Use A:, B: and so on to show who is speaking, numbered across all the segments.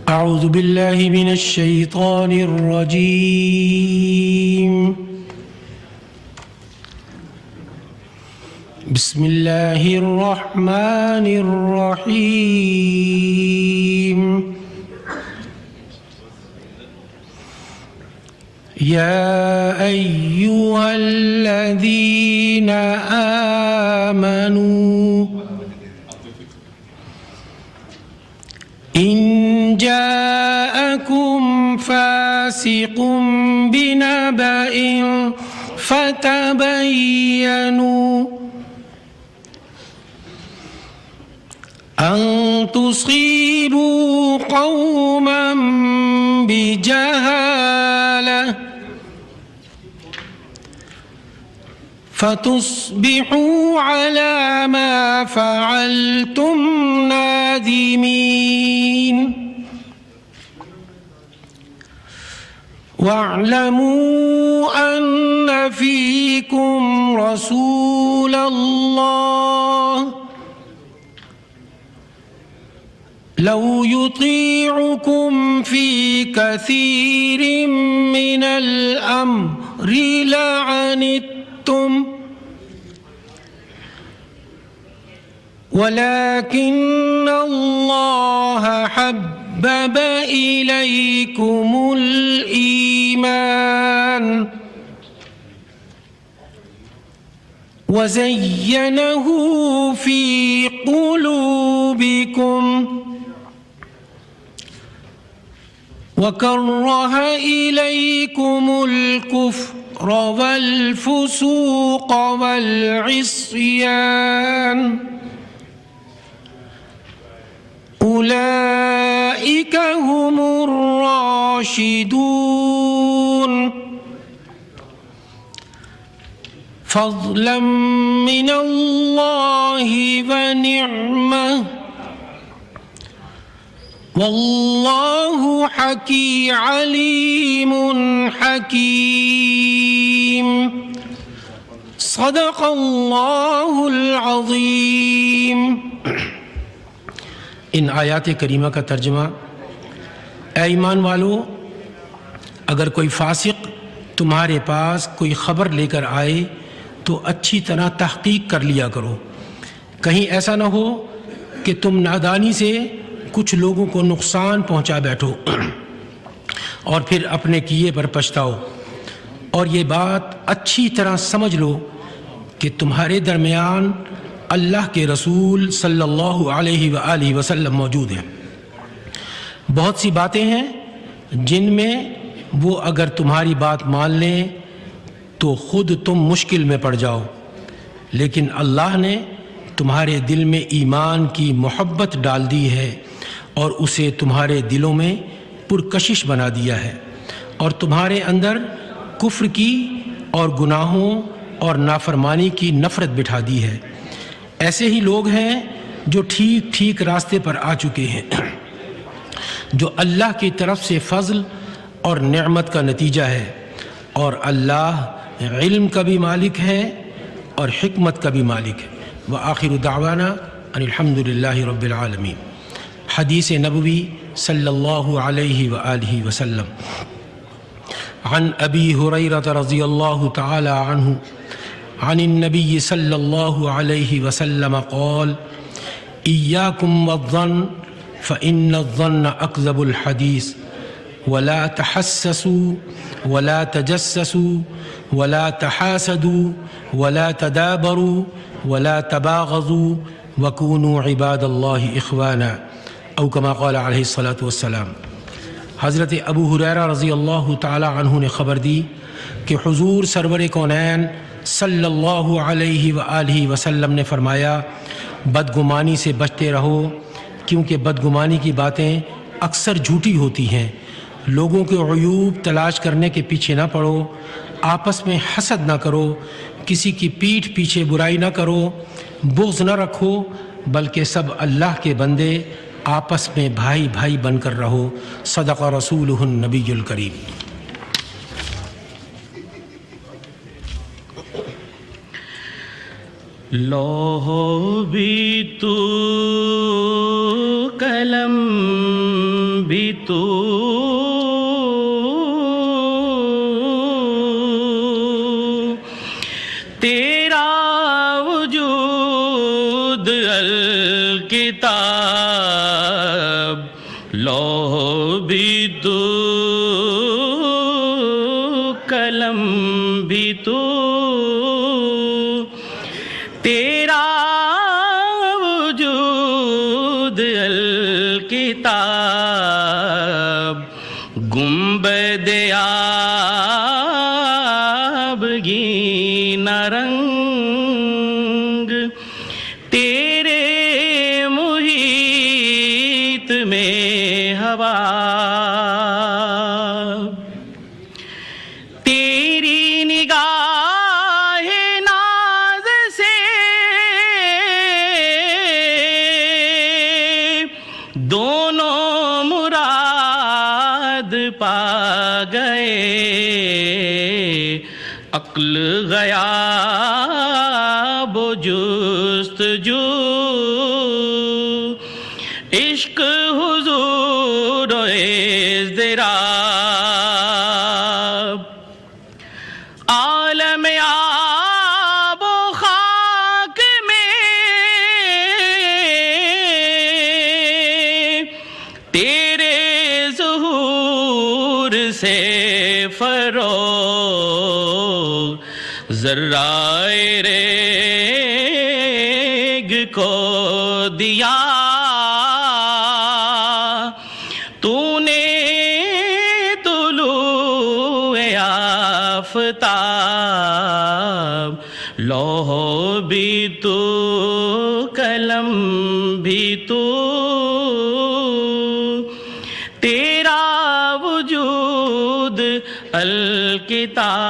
A: अऊज़ु बिल्लाहि मिनश शैतानिर रजीम। बिस्मिल्लाहिर रहमानिर रहीम। या अय्युहल्लज़ीना आमनू इन जाअकुम फासिकुम बिनबइन फतबय्यनु अन तुसीबू कौमन बिजहालह फतुस्बिहू अला मा फ़अल्तुम नादिमीन। वअलमू अन्न फ़ीकुम रसूलल्लाह लौ युतीउकुम फ़ी कसीरिम मिनल अम्रि लअनित्तुम वलाकिन्न अल्लाह हब्बब इलैकुमुल ईमान वज़य्यनहू फ़ी क़ुलूबिकुम वकर्रह इलैकुमुल कुफ्र वल फ़ुसूक़ वल इस्यान उलाइका हुमुर राशिदून फ़ज़लन मिनल्लाहि व निअमह वल्लाहु अलीमुन हकीम। सदक़ल्लाहुल अज़ीम। इन आयात करीमा का तर्जुमा। ऐ ईमान वालों, अगर कोई फासिक तुम्हारे पास कोई ख़बर लेकर आए तो अच्छी तरह तहक़ीक़ कर लिया करो। कहीं ऐसा ना हो कि तुम नादानी से कुछ लोगों को नुकसान पहुंचा बैठो और फिर अपने किए पर पछताओ। और ये बात अच्छी तरह समझ लो कि तुम्हारे दरमियान अल्लाह के रसूल सल्लल्लाहु अलैहि वसल्लम मौजूद हैं। बहुत सी बातें हैं जिनमें वो अगर तुम्हारी बात मान लें तो ख़ुद तुम मुश्किल में पड़ जाओ, लेकिन अल्लाह ने तुम्हारे दिल में ईमान की मोहब्बत डाल दी है और उसे तुम्हारे दिलों में पुरकशिश बना दिया है और तुम्हारे अंदर कुफ्र की और गुनाहों और नाफरमानी की नफ़रत बिठा दी है। ऐसे ही लोग हैं जो ठीक ठीक रास्ते पर आ चुके हैं, जो अल्लाह की तरफ से फ़ज़ल और नेमत का नतीजा है। और अल्लाह इल्म का भी मालिक है और हिकमत का भी मालिक है। व आखिरु दावाना अनिल हम्दुलिल्लाहि रब्बिल आलमीन। हदीस नबवी सल्लल्लाहु अलैहि व आलिहि वसल्लम। अन अबी हुरैरा रज़ियल्लाहु तआला अन्हु अन नबी सल्लल्लाहु अलैहि वसल्लम क़ाल इय्याकुम वज़्ज़न्न फ़इन्नज़्ज़न्न अकज़बुल हदीस वला तहस्ससू वला तजस्ससू वला तहासदू वला तदाबरू वला तबाग़ज़ू वकूनू इबादल्लाहि इख़वाना औ कमा क़ाल अलैहिस्सलातु वस्सलाम। हज़रत अबू हुरैरा रज़ियल्लाहु तआला अन्हु ने ख़बर दी कि हुज़ूर सरवर कौनैन सल्लल्लाहु अलैहि व आलिहि वसल्लम ने फ़रमाया, बदगुमानी से बचते रहो क्योंकि बदगुमानी की बातें अक्सर झूठी होती हैं। लोगों के अयूब तलाश करने के पीछे ना पड़ो, आपस में हसद ना करो, किसी की पीठ पीछे बुराई ना करो, बुग़्ज़ न रखो, बल्कि सब अल्लाह के बंदे आपस में भाई भाई बनकर रहो। सदक़ रसूलुहुन नबीयुल करीम।
B: लौह भी तू कलम भी तू तेरा वजूद अल किताब लौह भी तू कलम भी तू तेरा वजूद अल किताब गुंबद आबगी नरंग तेरे मुहीत में हवा तेरी निगाह नाज से दोनों मुराद पा गए अक्ल गया जुस्तजू इश्क हुजूर इज़्दिराब आलम आब व खाक में तेरे ज़ुहूर से फरोग ज़र्राए रेग को दिया तूने तुलूए आफ़ताब लौह भी तू कलम भी तू तेरा वजूद अल किताब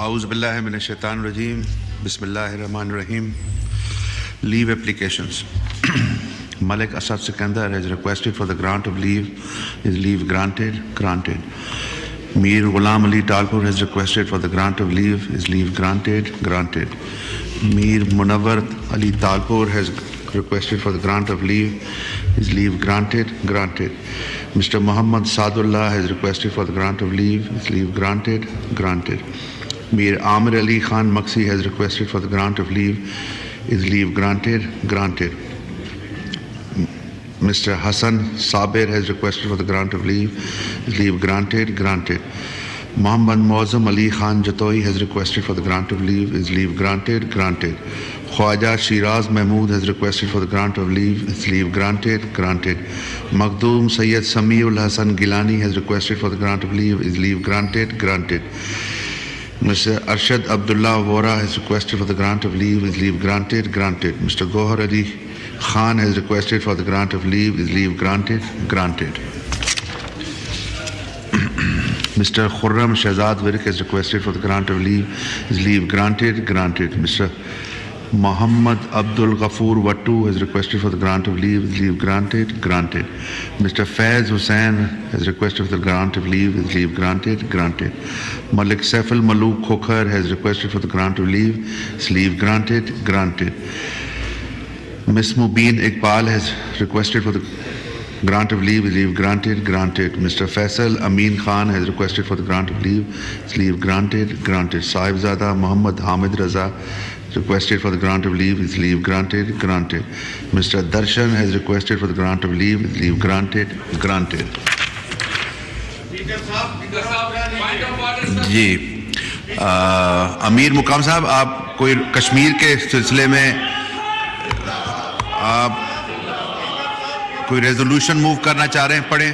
C: Auzubillahi Minashaitanirrajim. Bismillahirrahmanirrahim. Leave applications. Malik Asad Sikandar has requested for the grant of leave. Is leave granted? Granted. Mir Ghulam Ali Talpur has requested for the grant of leave. Is leave granted? Granted. Mir Munawwar Ali Talpur has requested for the grant of leave. Is leave granted? Granted. Mr. Muhammad Sadullah has requested for the grant of leave. Is leave granted? Granted. Mir Amir Ali Khan Maksi has requested for the grant of leave. Is leave granted? Granted. Mr. Hassan Sabir has requested for the grant of leave. Is leave granted? Granted. Muhammad Muazzam Ali Khan Jatoi has requested for the grant of leave. Is leave granted? Granted. Khwaja Shiraz Mahmood has requested for the grant of leave. Is leave granted? Granted. Makhdoom Sayyid Samiul Hassan Gilani has requested for the grant of leave. Is leave granted? Granted. Mr. Arshad Abdullah Vora has requested for the grant of leave. Is leave granted? Granted. Mr. Gohar Ali Khan has requested for the grant of leave. Is leave granted? Granted. Mr. Khurram Shahzad Virk has requested for the grant of leave. Is leave granted? Granted. Mr. Muhammad Abdul Ghafoor Wattu has requested for the grant of leave. Is leave granted? Granted. Mr. Faiz Hussain has requested for the grant of leave. Is leave granted? Granted. Malik Saiful Malook Khokhar has requested for the grant of leave. Is leave granted? Granted. Ms. Mubin Iqbal has requested for the grant of leave. Is leave granted? Granted. Mr. Faisal Amin Khan has requested for the grant of leave. Is leave granted? Granted. Sahibzada Muhammad Hamid Raza requested for the grant of leave. Is leave granted? Granted. Mr. Darshan has requested for the grant of leave. Is leave granted? Granted. जी अमीर मुकाम साहब, आप कोई कश्मीर के सिलसिले में आप कोई रेजोल्यूशन मूव करना चाह रहे हैं? पढ़ें।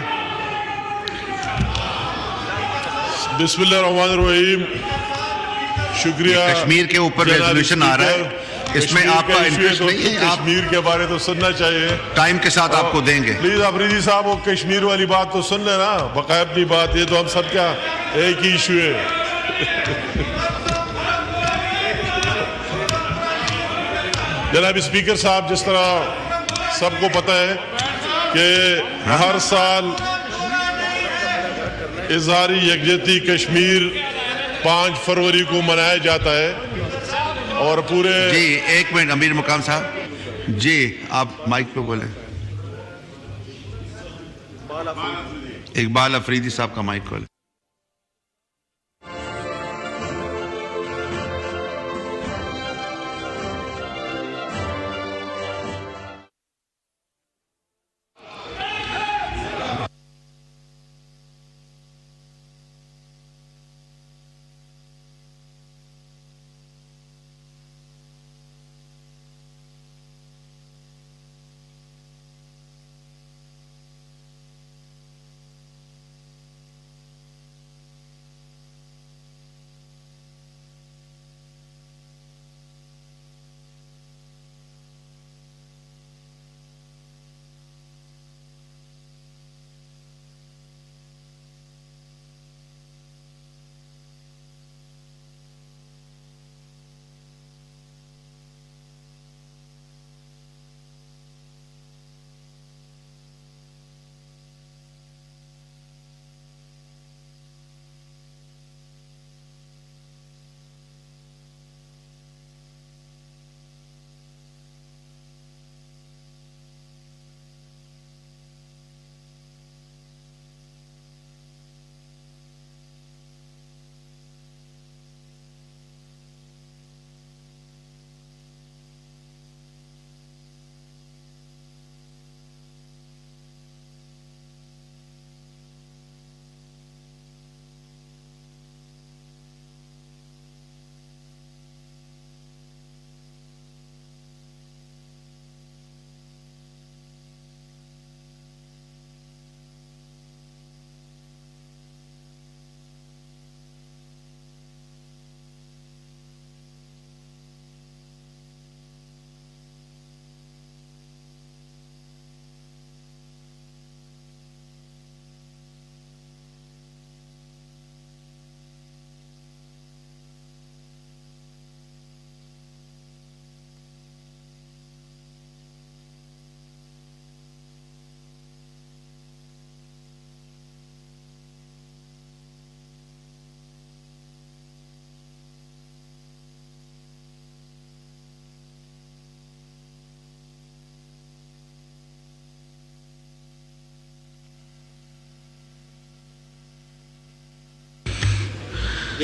D: बिस्मिल्लाहिर्रहमानिर्रहीम। शुक्रिया।
C: कश्मीर के ऊपर रेजोल्यूशन आ रहा है, इसमें आपका इंटरेस्ट नहीं है?
D: कश्मीर के बारे तो सुनना चाहिए,
C: टाइम के साथ आपको देंगे।
D: प्लीज अफरीदी साहब, वो कश्मीर वाली बात तो सुन लेना, बकाया अपनी बात, ये तो हम सब क्या एक ही इशू है। जनाब स्पीकर साहब, जिस तरह सबको पता है कि हर साल इजहारी यकजहती कश्मीर 5 फरवरी को मनाया जाता है और पूरे
C: जी एक मिनट अमीर मुकाम साहब जी, आप माइक पे बोले। इकबाल अफरीदी साहब का माइक खोले।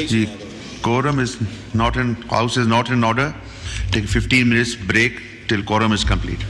C: जी, quorum is not in, house is not in order. Take a 15 minutes break till quorum is complete.